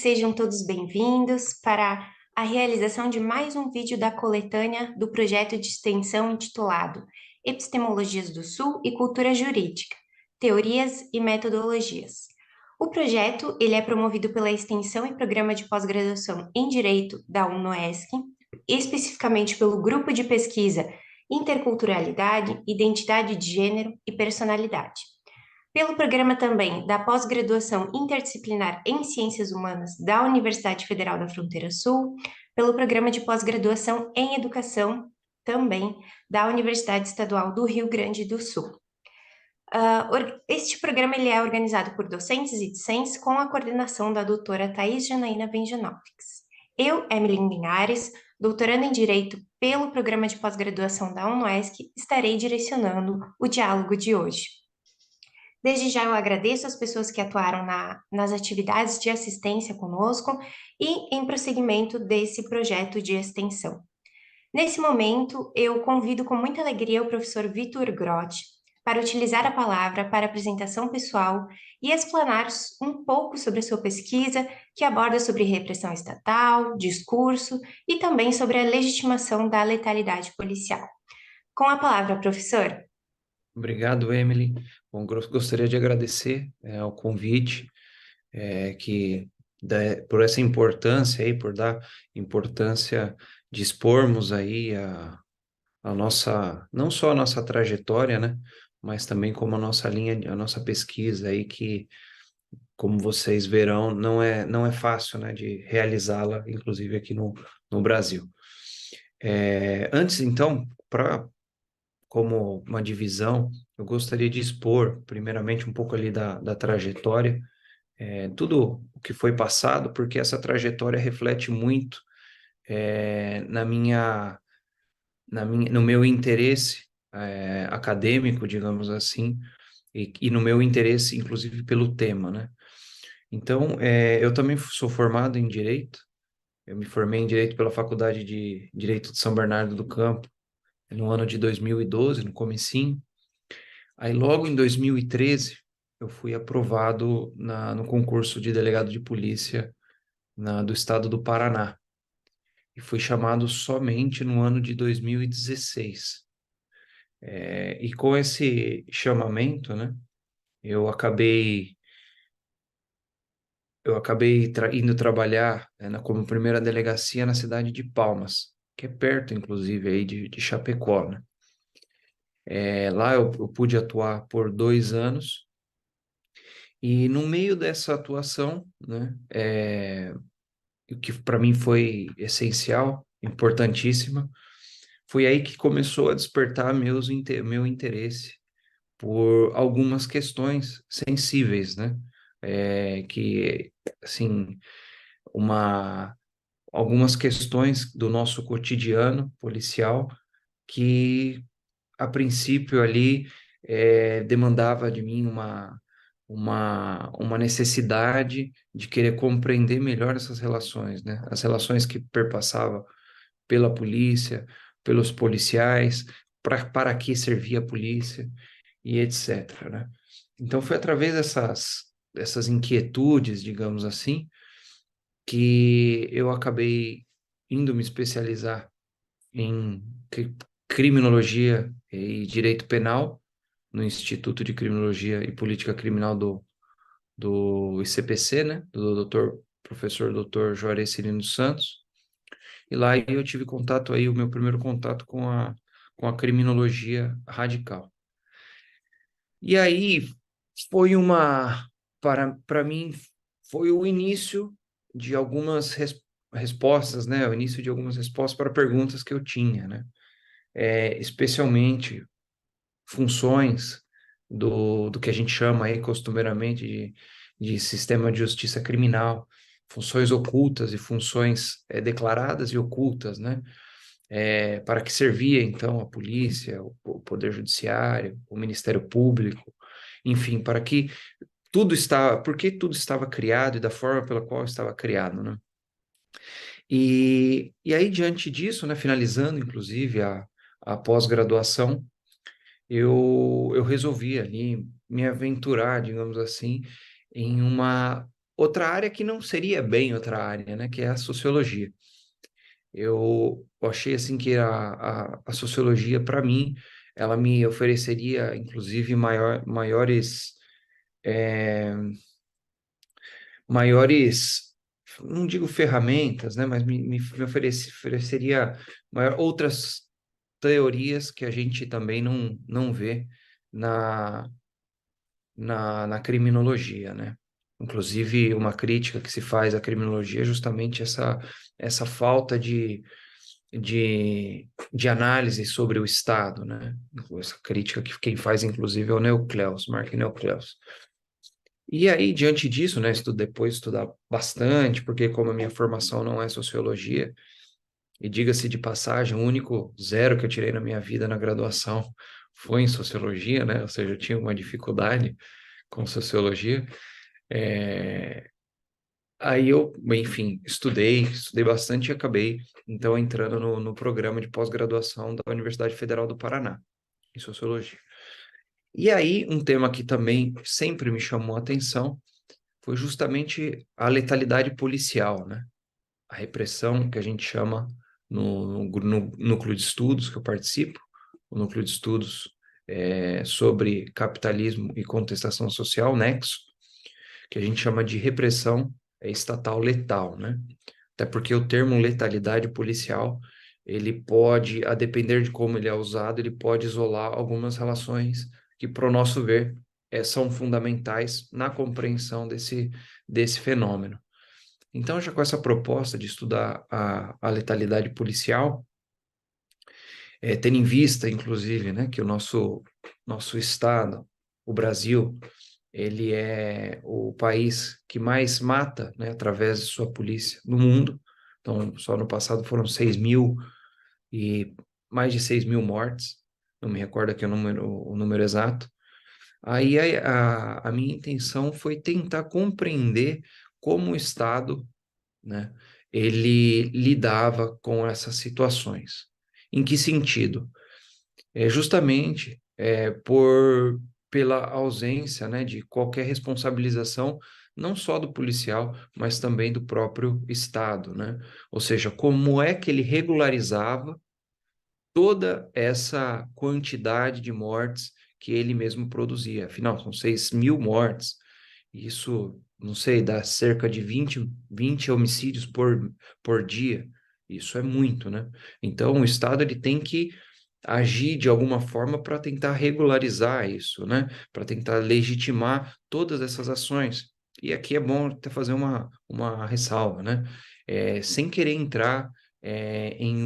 sejam todos bem-vindos para a realização de mais um vídeo da coletânea do projeto de extensão intitulado Epistemologias do Sul e Cultura Jurídica, Teorias e Metodologias. O projeto ele é promovido pela Extensão e Programa de Pós-Graduação em Direito da UNOESC, especificamente pelo Grupo de Pesquisa Interculturalidade, Identidade de Gênero e Personalidade. Pelo programa também da pós-graduação interdisciplinar em Ciências Humanas da Universidade Federal da Fronteira Sul, pelo programa de pós-graduação em Educação também da Universidade Estadual do Rio Grande do Sul. Este programa ele é organizado por docentes e discentes com a coordenação da doutora Thais Janaína Benjanovics. Eu, Emily Linhares, doutoranda em Direito pelo programa de pós-graduação da UNOESC, estarei direcionando o diálogo de hoje. Desde já eu agradeço as pessoas que atuaram nas atividades de assistência conosco e em prosseguimento desse projeto de extensão. Nesse momento, eu convido com muita alegria o professor Vitor Grotti para utilizar a palavra para apresentação pessoal e explanar um pouco sobre a sua pesquisa, que aborda sobre repressão estatal, discurso e também sobre a legitimação da letalidade policial. Com a palavra, professor. Obrigado, Emily. Bom, gostaria de agradecer o convite, por essa importância aí, por dar importância de expormos aí a nossa, não só a nossa trajetória, né, mas também como a nossa linha, a nossa pesquisa aí, que, como vocês verão, não é fácil, né, de realizá-la, inclusive aqui no Brasil. Antes, então, como uma divisão, eu gostaria de expor, primeiramente, um pouco ali da trajetória, tudo o que foi passado, porque essa trajetória reflete muito no meu interesse acadêmico, digamos assim, e no meu interesse, inclusive, pelo tema, né? Então, eu também sou formado em Direito, eu me formei em Direito pela Faculdade de Direito de São Bernardo do Campo, no ano de 2012, no comecinho. Aí, logo em 2013, eu fui aprovado no concurso de delegado de polícia do estado do Paraná. E fui chamado somente no ano de 2016. E com esse chamamento, né, eu acabei indo trabalhar como primeira delegacia na cidade de Palmas, que é perto, inclusive, aí de Chapecó, né? Lá eu pude atuar por 2 anos. E no meio dessa atuação, né, o que para mim foi essencial, importantíssima, foi aí que começou a despertar meu interesse por algumas questões sensíveis, né? Que, assim, algumas questões do nosso cotidiano policial que, a princípio, ali demandava de mim uma necessidade de querer compreender melhor essas relações, né? As relações que perpassavam pela polícia, pelos policiais, para que servia a polícia e etc., né? Então foi através dessas inquietudes, digamos assim, que eu acabei indo me especializar em criminologia e direito penal no Instituto de Criminologia e Política Criminal do ICPC, né, do professor Dr. Juarez Cirino dos Santos. E lá eu tive contato aí, o meu primeiro contato com a criminologia radical. E aí foi para mim, foi o início de algumas respostas, né, o início de algumas respostas para perguntas que eu tinha, né, especialmente funções do que a gente chama aí costumeiramente de sistema de justiça criminal, funções ocultas e funções declaradas e ocultas, né? Para que servia, então, a polícia, o Poder Judiciário, o Ministério Público, enfim, por que tudo estava criado e da forma pela qual estava criado, né? E aí, diante disso, né, finalizando, inclusive, a pós-graduação, eu resolvi ali me aventurar, digamos assim, em uma outra área que não seria bem outra área, né? Que é a sociologia. Eu achei assim que a sociologia, para mim, ela me ofereceria, inclusive, maiores, não digo ferramentas, né? Mas ofereceria outras teorias que a gente também não vê na, na criminologia, né? Inclusive, uma crítica que se faz à criminologia é justamente essa falta de análise sobre o Estado, né? Essa crítica que quem faz, inclusive, é o Neucleus, Mark Neucleus. E aí, diante disso, né, depois estudar bastante, porque como a minha formação não é sociologia, e diga-se de passagem, o único zero que eu tirei na minha vida na graduação foi em sociologia, né? Ou seja, eu tinha uma dificuldade com sociologia. É, Aí eu, enfim, estudei bastante e acabei, então, entrando no programa de pós-graduação da Universidade Federal do Paraná, em Sociologia. E aí, um tema que também sempre me chamou a atenção foi justamente a letalidade policial, né? A repressão que a gente chama no núcleo de estudos que eu participo, o núcleo de estudos sobre capitalismo e contestação social, Nexo, que a gente chama de repressão estatal letal, né? Até porque o termo letalidade policial, ele pode, a depender de como ele é usado, ele pode isolar algumas relações que, para o nosso ver, são fundamentais na compreensão desse fenômeno. Então, já com essa proposta de estudar a letalidade policial, tendo em vista, inclusive, né, que o nosso estado, o Brasil, ele é o país que mais mata, né, através de sua polícia no mundo. Então, só no passado foram 6.000 e mais de 6.000 mortes. Não me recordo aqui o número exato. Aí a minha intenção foi tentar compreender como o Estado, né, ele lidava com essas situações. Em que sentido? Justamente pela ausência, né, de qualquer responsabilização, não só do policial, mas também do próprio Estado, né? Ou seja, como é que ele regularizava toda essa quantidade de mortes que ele mesmo produzia. Afinal, são 6.000 mortes. Isso, não sei, dá cerca de 20 homicídios por dia. Isso é muito, né? Então, o Estado ele tem que agir de alguma forma para tentar regularizar isso, né? Para tentar legitimar todas essas ações. E aqui é bom até fazer uma ressalva, né? Sem querer entrar em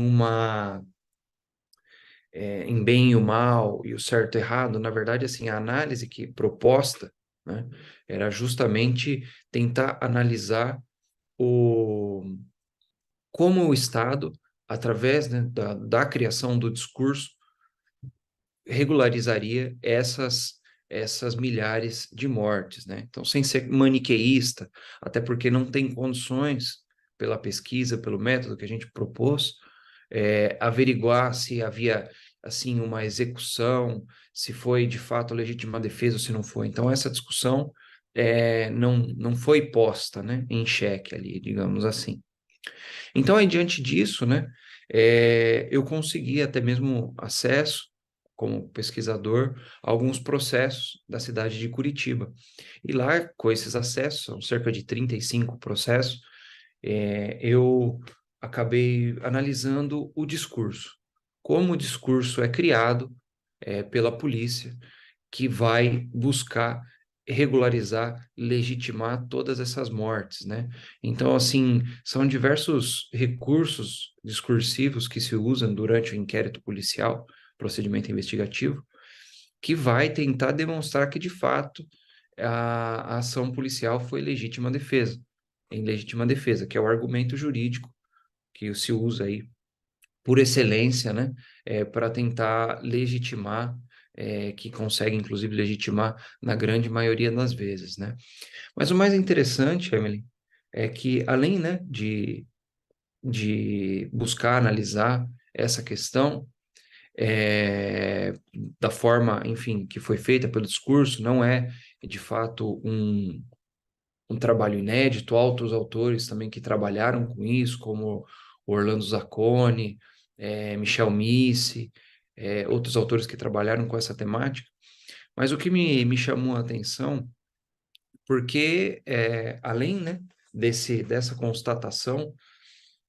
em bem e o mal e o certo e errado, na verdade, assim, a análise que proposta, né, era justamente tentar analisar o, como o Estado, através, né, da criação do discurso, regularizaria essas milhares de mortes, né? Então, sem ser maniqueísta, até porque não tem condições, pela pesquisa, pelo método que a gente propôs, averiguar se havia, assim, uma execução, se foi de fato legítima defesa ou se não foi. Então, essa discussão não foi posta, né, em xeque ali, digamos assim. Então, aí, diante disso, né, eu consegui até mesmo acesso, como pesquisador, a alguns processos da cidade de Curitiba. E lá, com esses acessos, são cerca de 35 processos, eu acabei analisando o discurso. Como o discurso é criado pela polícia, que vai buscar regularizar, legitimar todas essas mortes, né? Então, assim, são diversos recursos discursivos que se usam durante o inquérito policial, procedimento investigativo, que vai tentar demonstrar que, de fato, a ação policial foi legítima defesa, em legítima defesa, que é o argumento jurídico que se usa aí por excelência, né, para tentar legitimar, que consegue, inclusive, legitimar na grande maioria das vezes, né? Mas o mais interessante, Emily, é que além, né, de buscar analisar essa questão, é, da forma, enfim, que foi feita pelo discurso, não é, de fato, um trabalho inédito, altos autores também que trabalharam com isso, como Orlando Zacconi, Michel Misse, outros autores que trabalharam com essa temática. Mas o que me chamou a atenção, porque além, né, dessa constatação,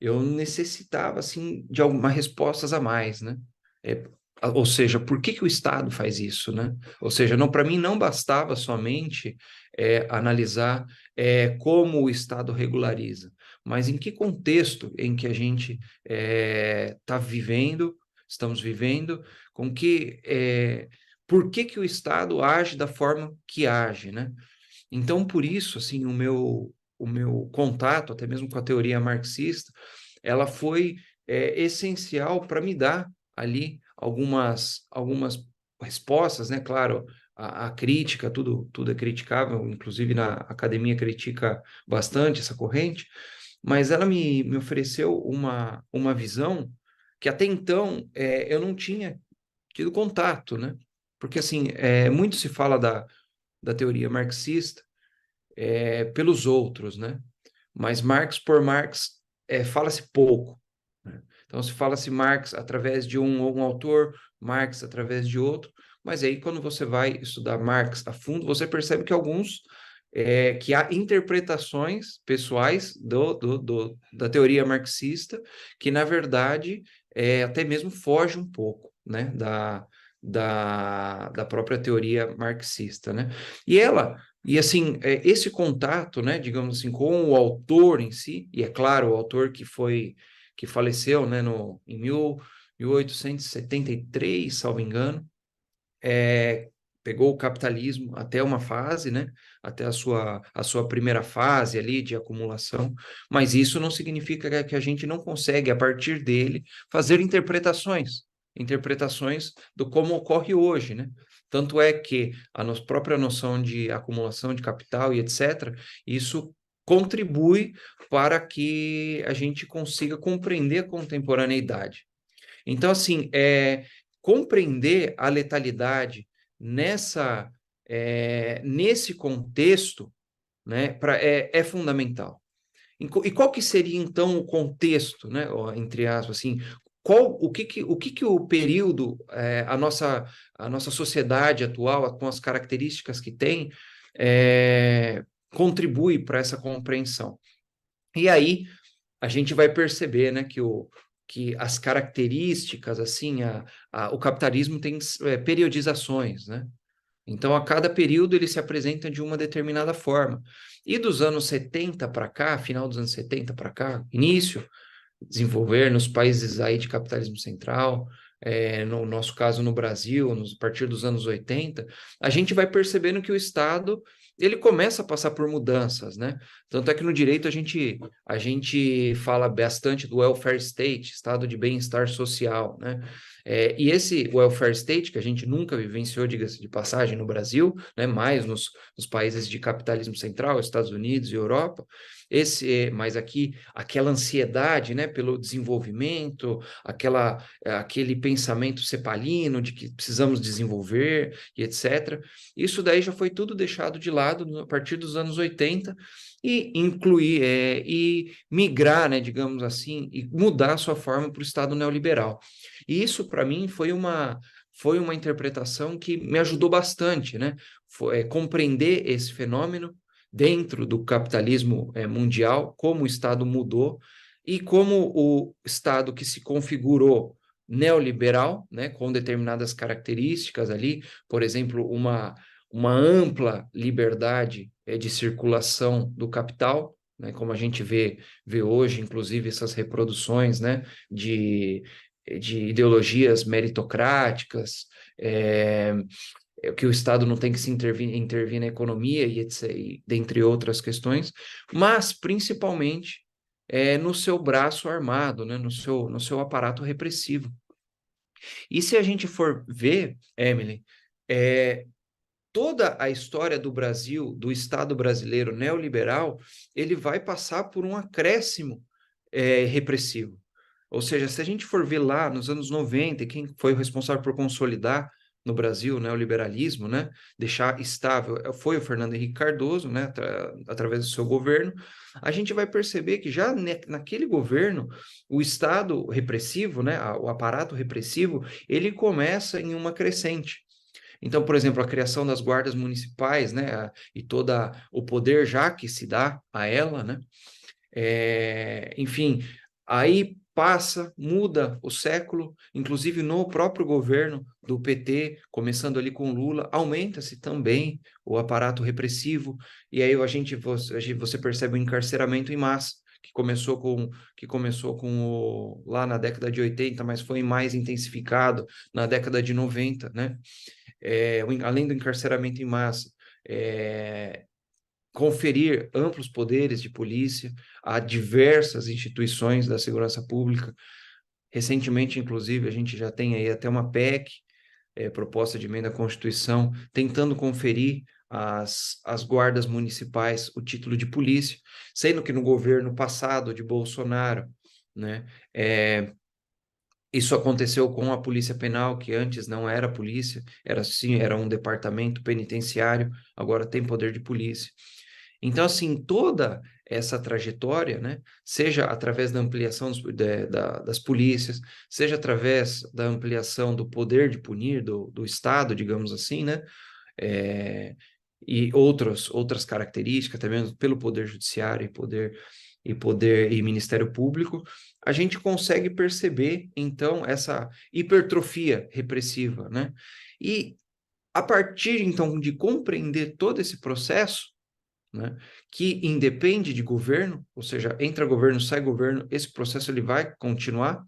eu necessitava, assim, de algumas respostas a mais, né? É, ou seja, por que que o Estado faz isso, né? Ou seja, não, para mim não bastava somente analisar como o Estado regulariza, mas em que contexto em que a gente estamos vivendo, com que, por que que o Estado age da forma que age, né? Então, por isso, assim, o meu contato, até mesmo com a teoria marxista, ela foi essencial para me dar ali algumas respostas, né? Claro, a crítica, tudo é criticável, inclusive na academia critica bastante essa corrente, mas ela me ofereceu uma visão que até então eu não tinha tido contato, né? Porque, assim, muito se fala da teoria marxista pelos outros, né? Mas Marx por Marx fala-se pouco, né? Então se fala-se Marx através de um autor, Marx através de outro, mas aí quando você vai estudar Marx a fundo, você percebe que que há interpretações pessoais da teoria marxista que, na verdade, até mesmo foge um pouco, né, da própria teoria marxista, né? E assim, esse contato, né, digamos assim, com o autor em si, e é claro, o autor que faleceu, né, em 1873, salvo engano, é, pegou o capitalismo até uma fase, né? Até a sua primeira fase ali de acumulação, mas isso não significa que a gente não consegue, a partir dele, fazer interpretações do como ocorre hoje, né? Tanto é que a própria noção de acumulação de capital e etc., isso contribui para que a gente consiga compreender a contemporaneidade. Então, assim, compreender a letalidade nesse contexto, né, é fundamental. E qual que seria, então, o contexto, né, ó, entre aspas, assim, o que que o período, a nossa sociedade atual, com as características que tem, contribui para essa compreensão? E aí, a gente vai perceber, né, que as características, assim, o capitalismo tem periodizações, né? Então, a cada período ele se apresenta de uma determinada forma. E dos anos 70 para cá, final dos anos 70 para cá, início, desenvolver nos países aí de capitalismo central, no nosso caso no Brasil, a partir dos anos 80, a gente vai percebendo que o Estado ele começa a passar por mudanças, né? Tanto é que no direito a gente fala bastante do welfare state, estado de bem-estar social, né? E esse welfare state, que a gente nunca vivenciou, diga-se de passagem, no Brasil, né? Mais nos países de capitalismo central, Estados Unidos e Europa, mas aqui aquela ansiedade, né, pelo desenvolvimento, aquele pensamento cepalino de que precisamos desenvolver e etc. Isso daí já foi tudo deixado de lado a partir dos anos 80 e incluir e migrar, né, digamos assim, e mudar a sua forma para o Estado neoliberal. E isso, para mim, foi uma interpretação que me ajudou bastante, né? Compreender esse fenômeno dentro do capitalismo mundial, como o Estado mudou e como o Estado que se configurou neoliberal, né, com determinadas características ali, por exemplo, uma ampla liberdade de circulação do capital, né, como a gente vê hoje, inclusive essas reproduções, né, de ideologias meritocráticas, que o Estado não tem que se intervir na economia e etc, e dentre outras questões, mas principalmente no seu braço armado, né, no seu aparato repressivo. E se a gente for ver, Emily, é, toda a história do Brasil, do Estado brasileiro neoliberal, ele vai passar por um acréscimo repressivo. Ou seja, se a gente for ver lá nos anos 90, quem foi o responsável por consolidar no Brasil, né, o liberalismo, né, deixar estável, foi o Fernando Henrique Cardoso, né, através do seu governo, a gente vai perceber que já naquele governo, o Estado repressivo, né, o aparato repressivo, ele começa em uma crescente. Então, por exemplo, a criação das guardas municipais, né, e todo o poder já que se dá a ela, né, enfim, aí passa, muda o século, inclusive no próprio governo do PT, começando ali com Lula, aumenta-se também o aparato repressivo, e aí você percebe o encarceramento em massa, que começou com lá na década de 80, mas foi mais intensificado na década de 90, né? Além do encarceramento em massa, é, conferir amplos poderes de polícia a diversas instituições da segurança pública. Recentemente, inclusive, a gente já tem aí até uma PEC, proposta de emenda à Constituição, tentando conferir às guardas municipais o título de polícia, sendo que no governo passado de Bolsonaro, né, isso aconteceu com a Polícia Penal, que antes não era polícia, era um departamento penitenciário, agora tem poder de polícia. Então, assim, toda essa trajetória, né, seja através da ampliação das polícias, seja através da ampliação do poder de punir do Estado, digamos assim, né, é, e outras características, também pelo poder judiciário e Ministério Público, a gente consegue perceber, então, essa hipertrofia repressiva, né? E a partir, então, de compreender todo esse processo, né, que independe de governo, ou seja, entra governo, sai governo, esse processo ele vai continuar,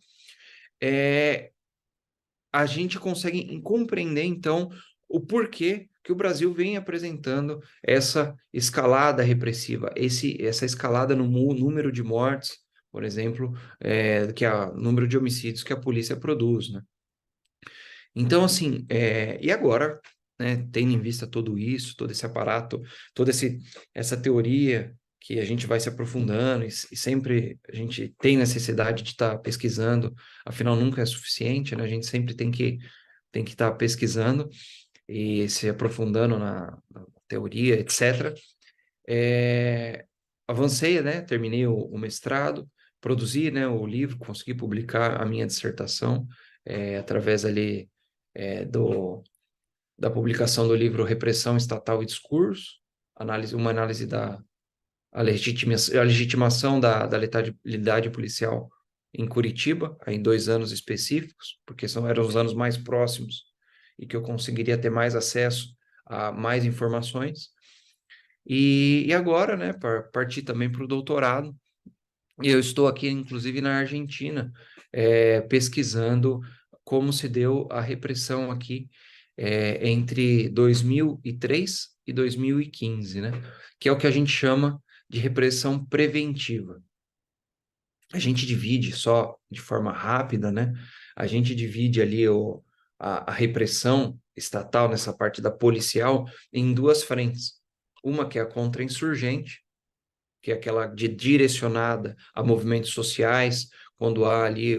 a gente consegue compreender, então, o porquê que o Brasil vem apresentando essa escalada repressiva, essa escalada no número de mortes, por exemplo, que é o número de homicídios que a polícia produz, né? Então, assim, e agora, né, tendo em vista tudo isso, todo esse aparato, essa teoria que a gente vai se aprofundando e sempre a gente tem necessidade de estar pesquisando, afinal nunca é suficiente, né? A gente sempre tem que estar pesquisando e se aprofundando na teoria, etc. Avancei, né? Terminei o mestrado, produzi, né, o livro, consegui publicar a minha dissertação através ali da publicação do livro Repressão Estatal e Discurso, uma análise da a legitimação da letalidade policial em Curitiba, em 2 anos específicos, porque eram os anos mais próximos e que eu conseguiria ter mais acesso a mais informações. E agora, né, parti também para o doutorado, e eu estou aqui, inclusive, na Argentina, pesquisando como se deu a repressão aqui entre 2003 e 2015, né? Que é o que a gente chama de repressão preventiva. A gente divide só de forma rápida, né? A gente divide ali a repressão estatal, nessa parte da policial, em duas frentes. Uma que é a contra-insurgente, que é aquela direcionada a movimentos sociais, quando há ali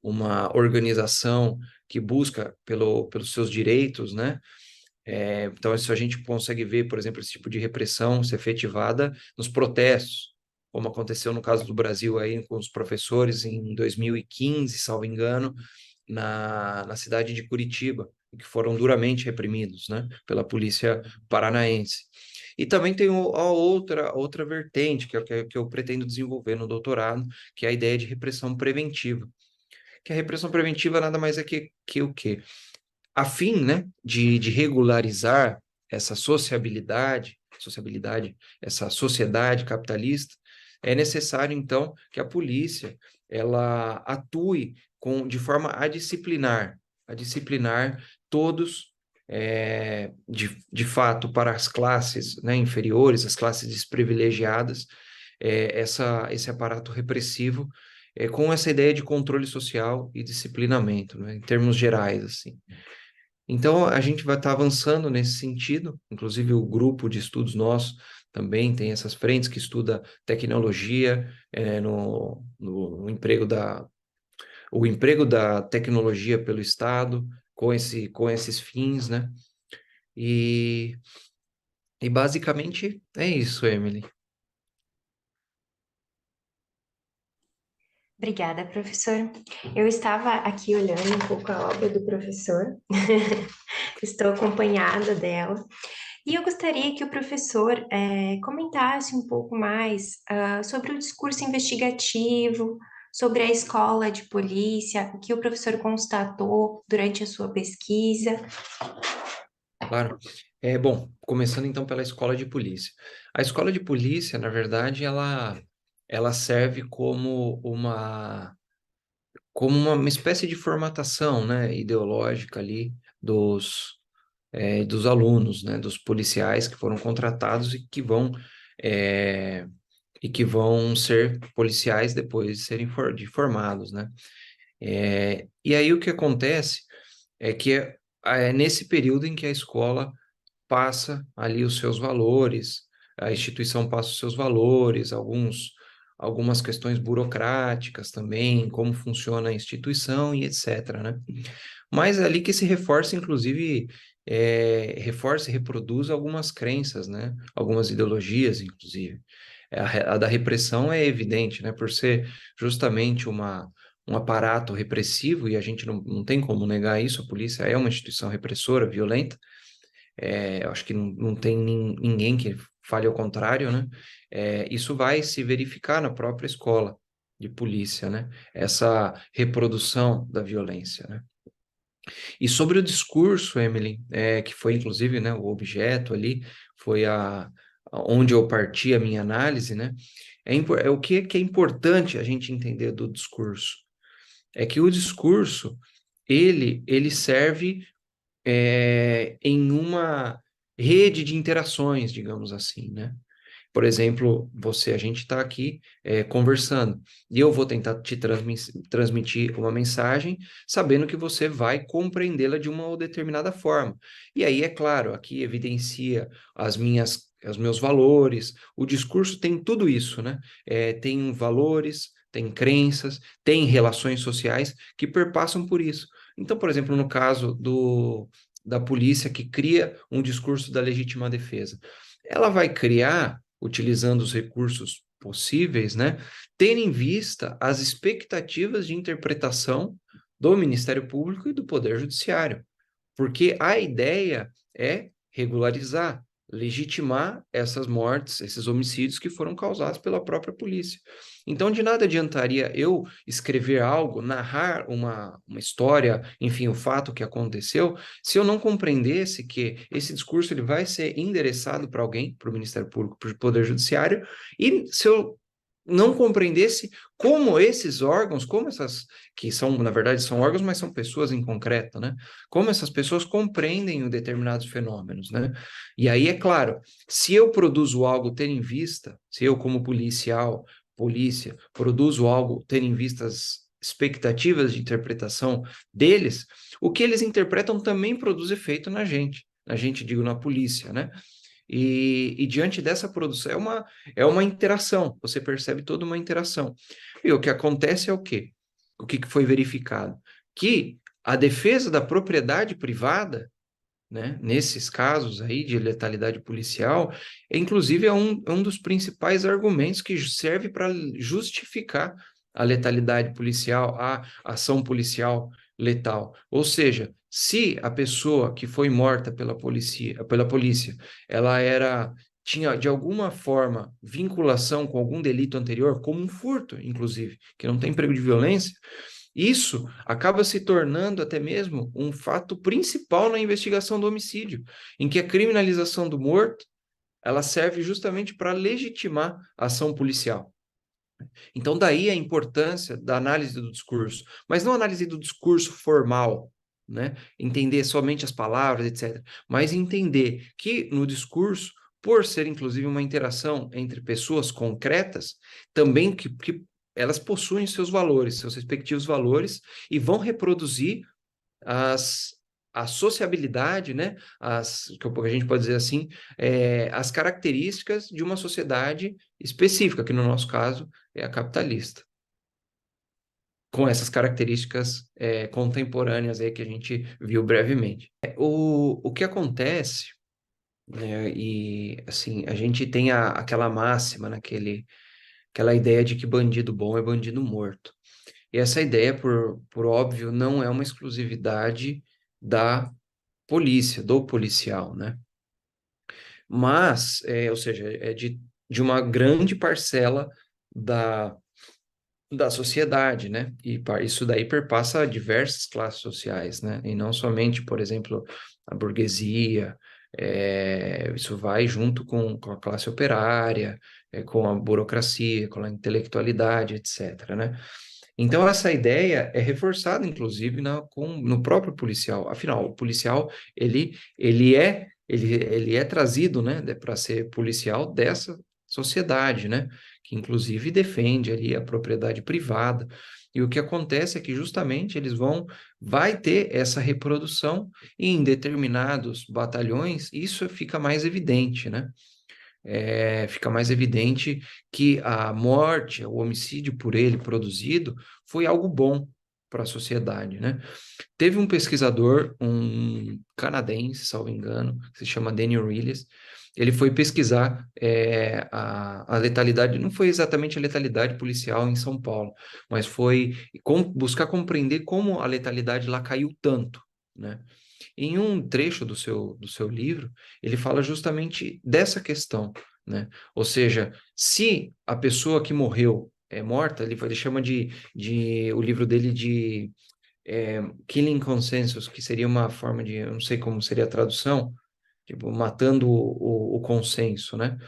uma organização que busca pelos seus direitos, né? Então, isso a gente consegue ver, por exemplo, esse tipo de repressão ser efetivada nos protestos, como aconteceu no caso do Brasil aí com os professores em 2015, salvo engano, na cidade de Curitiba, que foram duramente reprimidos, né, pela polícia paranaense. E também tem a outra vertente, que é o que eu pretendo desenvolver no doutorado, que é a ideia de repressão preventiva. Que a repressão preventiva nada mais é que o quê? A fim, né, de regularizar essa sociabilidade, essa sociedade capitalista, é necessário, então, que a polícia ela atue de forma a disciplinar todos, de fato, para as classes, né, inferiores, as classes desprivilegiadas, esse aparato repressivo, com essa ideia de controle social e disciplinamento, né, em termos gerais, assim. Então, a gente vai estar avançando nesse sentido, inclusive o grupo de estudos nosso também tem essas frentes que estuda tecnologia no emprego o emprego da tecnologia pelo Estado, com esses fins, né? E, e basicamente é isso, Emily. Obrigada, professor. Eu estava aqui olhando um pouco a obra do professor, estou acompanhada dela, e eu gostaria que o professor comentasse um pouco mais sobre o discurso investigativo, sobre a escola de polícia, o que o professor constatou durante a sua pesquisa. Claro. Bom, começando então pela escola de polícia. A escola de polícia, na verdade, ela serve como uma espécie de formatação, né, ideológica ali dos alunos, né, dos policiais que foram contratados é, e que vão ser policiais depois de serem formados, né? E aí o que acontece é que é nesse período em que a escola passa ali os seus valores, a instituição passa os seus valores, algumas questões burocráticas também, como funciona a instituição e etc., né? Mas é ali que se reforça, inclusive, reforça e reproduz algumas crenças, né? Algumas ideologias, inclusive. A da repressão é evidente, né? Por ser justamente um aparato repressivo, e a gente não tem como negar isso, a polícia é uma instituição repressora, violenta, eu acho que não tem ninguém que fale ao contrário, né? Isso vai se verificar na própria escola de polícia, né? Essa reprodução da violência, né? E sobre o discurso, Emily, que foi inclusive, né, o objeto ali, foi onde eu parti a minha análise, né? O que é importante a gente entender do discurso? É que o discurso, ele serve em uma rede de interações, digamos assim, né? Por exemplo, a gente está aqui conversando, e eu vou tentar te transmitir uma mensagem, sabendo que você vai compreendê-la de uma ou determinada forma. E aí, é claro, aqui evidencia os meus valores, o discurso tem tudo isso, né? Tem valores, tem crenças, tem relações sociais que perpassam por isso. Então, por exemplo, no caso da polícia que cria um discurso da legítima defesa, ela vai criar utilizando os recursos possíveis, né, tendo em vista as expectativas de interpretação do Ministério Público e do Poder Judiciário, porque a ideia é regularizar, legitimar essas mortes, esses homicídios que foram causados pela própria polícia. Então, de nada adiantaria eu escrever algo, narrar uma história, enfim, o fato que aconteceu, se eu não compreendesse que esse discurso ele vai ser endereçado para alguém, para o Ministério Público, para o Poder Judiciário, e se eu não compreendesse como esses órgãos, como essas, que são, na verdade, são órgãos, mas são pessoas em concreto, né? Como essas pessoas compreendem determinados fenômenos, né? E aí, é claro, se eu produzo algo tendo em vista, se eu, como polícia, produzo algo tendo em vista as expectativas de interpretação deles, o que eles interpretam também produz efeito na gente, digo, na polícia, né? E diante dessa produção, é uma interação, você percebe toda uma interação. E o que acontece é o quê? O que foi verificado? Que a defesa da propriedade privada, né, nesses casos aí de letalidade policial, inclusive é um dos principais argumentos que serve para justificar a letalidade policial, a ação policial letal. Ou seja, se a pessoa que foi morta pela polícia, ela tinha de alguma forma vinculação com algum delito anterior, como um furto, inclusive, que não tem emprego de violência, isso acaba se tornando até mesmo um fato principal na investigação do homicídio, em que a criminalização do morto, ela serve justamente para legitimar a ação policial. Então, daí a importância da análise do discurso, mas não a análise do discurso formal, né? Entender somente as palavras, etc., mas entender que no discurso, por ser inclusive uma interação entre pessoas concretas, também que elas possuem seus valores, seus respectivos valores, e vão reproduzir as, a sociabilidade, né? Que a gente pode dizer assim, as características de uma sociedade específica, que no nosso caso é a capitalista. com essas características contemporâneas aí que a gente viu brevemente. O que acontece, né, e assim, a gente tem aquela máxima, aquela ideia de que bandido bom é bandido morto. E essa ideia, por óbvio, não é uma exclusividade da polícia, do policial, né? Mas, ou seja, é de uma grande parcela da, da sociedade, né? E isso daí perpassa diversas classes sociais, né? E não somente, por exemplo, a burguesia, isso vai junto com a classe operária, com a burocracia, com a intelectualidade, etc., né? Então, essa ideia é reforçada, inclusive, no próprio policial. Afinal, o policial, ele é trazido, né, para ser policial dessa sociedade, né, que inclusive defende ali a propriedade privada. E o que acontece é que justamente vai ter essa reprodução e em determinados batalhões isso fica mais evidente, né? Fica mais evidente que a morte, o homicídio por ele produzido, foi algo bom para a sociedade, né? Teve um pesquisador, um canadense, salvo engano, que se chama Daniel Willis, ele foi pesquisar a letalidade, não foi exatamente a letalidade policial em São Paulo, mas foi buscar compreender como a letalidade lá caiu tanto, né? Em um trecho do seu livro, ele fala justamente dessa questão, né? Ou seja, se a pessoa que morreu é morta, ele chama o livro dele de Killing Consensus, que seria uma forma de, eu não sei como seria a tradução, tipo, matando o consenso, né?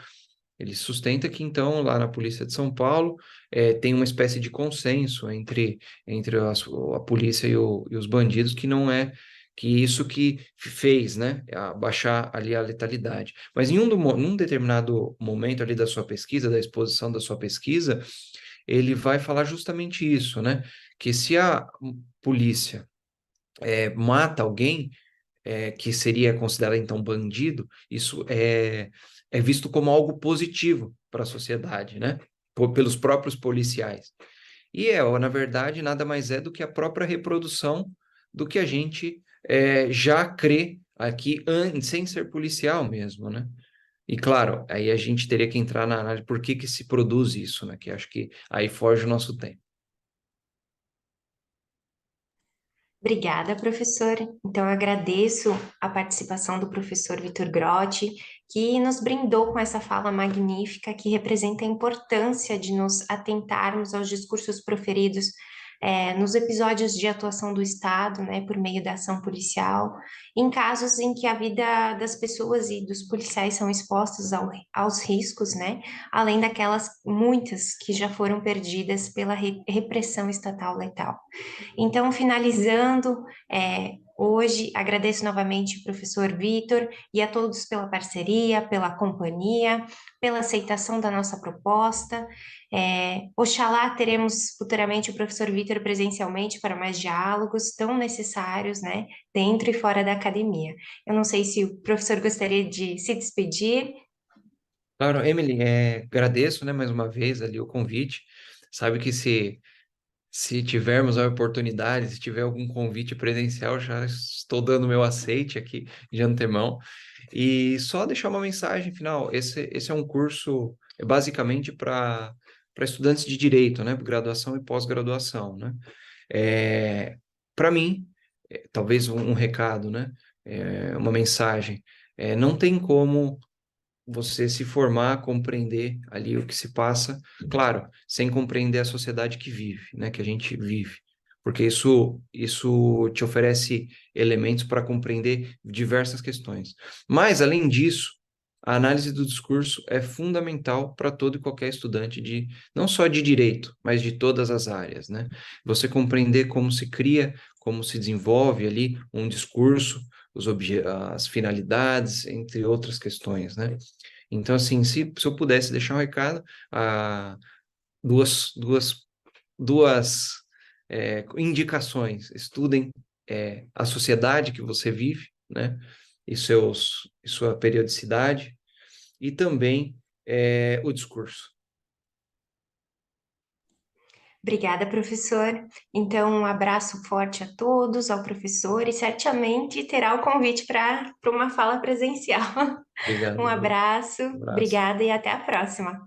Ele sustenta que, então, lá na Polícia de São Paulo, tem uma espécie de consenso entre a polícia e os bandidos, que não é que isso que fez, né, baixar ali a letalidade. Mas num determinado momento ali da sua pesquisa, da exposição da sua pesquisa, ele vai falar justamente isso, né, que se a polícia mata alguém, que seria considerado então bandido, isso é visto como algo positivo para a sociedade, né? Pelos próprios policiais. E na verdade, nada mais é do que a própria reprodução do que a gente já crê aqui, sem ser policial mesmo, né? E claro, aí a gente teria que entrar na análise por que se produz isso, né? Que acho que aí foge o nosso tempo. Obrigada, professor. Então, eu agradeço a participação do professor Vitor Grotti, que nos brindou com essa fala magnífica que representa a importância de nos atentarmos aos discursos proferidos nos episódios de atuação do Estado, né, por meio da ação policial, em casos em que a vida das pessoas e dos policiais são expostos aos riscos, né, além daquelas muitas que já foram perdidas pela repressão estatal letal. Então, finalizando, hoje, agradeço novamente o professor Vitor e a todos pela parceria, pela companhia, pela aceitação da nossa proposta. Oxalá teremos futuramente o professor Vitor presencialmente para mais diálogos tão necessários, né, dentro e fora da academia. Eu não sei se o professor gostaria de se despedir. Claro, Emily, agradeço, né, mais uma vez ali o convite. Sabe que se tivermos a oportunidade, se tiver algum convite presencial, já estou dando meu aceite aqui de antemão. E só deixar uma mensagem final. Esse é um curso basicamente para estudantes de direito, né? Graduação e pós-graduação, né? Para mim, talvez um recado, né? Uma mensagem. Não tem como você se formar, compreender ali o que se passa, claro, sem compreender a sociedade que vive, né, que a gente vive, porque isso te oferece elementos para compreender diversas questões. Mas, além disso, a análise do discurso é fundamental para todo e qualquer estudante não só de direito, mas de todas as áreas, né? Você compreender como se cria, como se desenvolve ali um discurso, as finalidades, entre outras questões, né? Então, assim, se eu pudesse deixar um recado, ah, duas, duas, duas indicações. Estudem a sociedade que você vive, né? E sua periodicidade, e também o discurso. Obrigada, professor. Então, um abraço forte a todos, ao professor, e certamente terá o convite para uma fala presencial. Obrigado, Um Lu. abraço, Um abraço. obrigada e até a próxima.